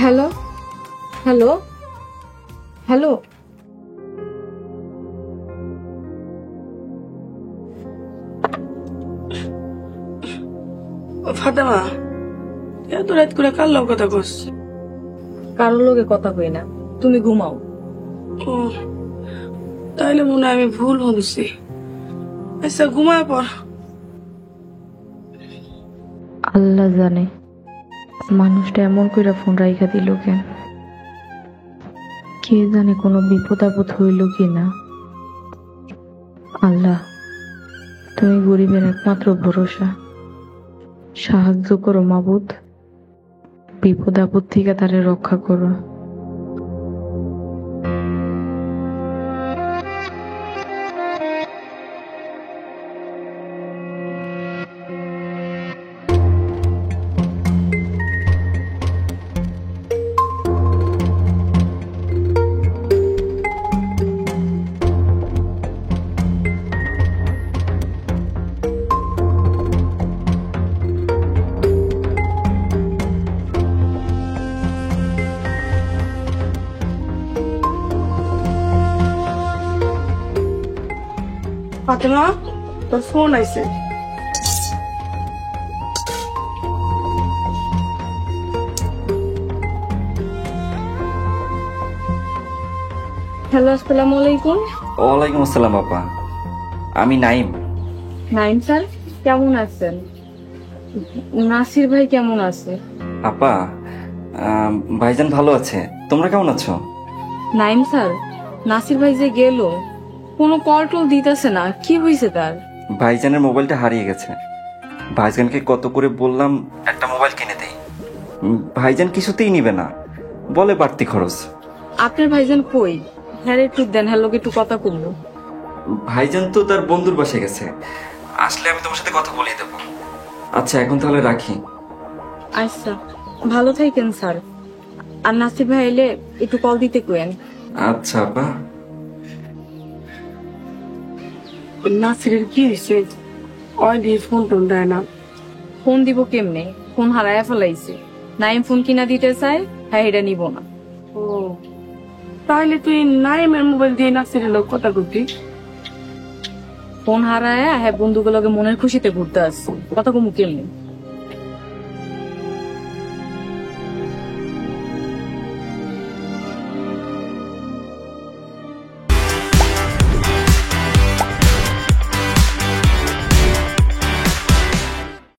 Hello, hello, hello. Fatema, এত রাত করে কার লগে কথা কস? কারোর লোকে কথা কই না, তুমি ঘুমাও। ও, তাইলে মনে হয় আমি ভুল বলছি। আচ্ছা ঘুমায় পর। আল্লাহ জানে মানুষটা এমন কইরা ফোন রাইখা দিল কেন। কে জানে কোনো বিপদ আপদ হইল কি না। আল্লাহ, তুমি গরিবের একমাত্র ভরসা, সাহায্য করো মাবুদ, বিপদ আপদ থেকে তারে রক্ষা করো। ফাতেমা, তোর ফোন আইছে। হ্যালো, আসসালামু আলাইকুম। ওয়ালাইকুম আসসালাম আপা, আমি নাইম। নাইম স্যার, কেমন আছেন? নাসির ভাই কেমন আছে? আপা, ভাইজান ভালো আছে, তোমরা কেমন আছো? নাইম স্যার, নাসির ভাই যে গেল, কোনো কল টল দিতেছে না, কি হয়েছে তার? ভাইজানের মোবাইলটা হারিয়ে গেছে। ভাইজানকে কত করে বললাম একটা মোবাইল কিনে দেই, ভাইজান কিছুতেই নিবে না, বলে বাড়তি খরচ। আপনার ভাইজান কই? হ্যাঁ একটু দেন, হ্যালো একটু কথা কমলো। ভাইজান তো তার বন্ধুর বাসায় গেছে, আসলে আমি তোমার সাথে কথা বলিয়ে দেবো। আচ্ছা এখন তাহলে রাখি। আচ্ছা, ভালো থাকেন স্যার। আর নাসির ভাই এলে একটু কল দিতে কইেন। আচ্ছা আপা। নাসিরের কি হয়েছে? ওই দিয়ে ফোন টোন দেয় না। ফোন দিব কেমনে? ফোন হারায়া ফেলাইছে। নাইম ফোন কিনা দিতে চায়, হ্যাঁ এটা নিব না। ও, তাইলে তুই নাইমের মোবাইল দিয়ে নাসিরের লোক কথা করতি। ফোন হারায়া হ্যাঁ বন্ধুগুলোকে মনের খুশিতে ঘুরতে আসছে, কথা কমু কেমনে?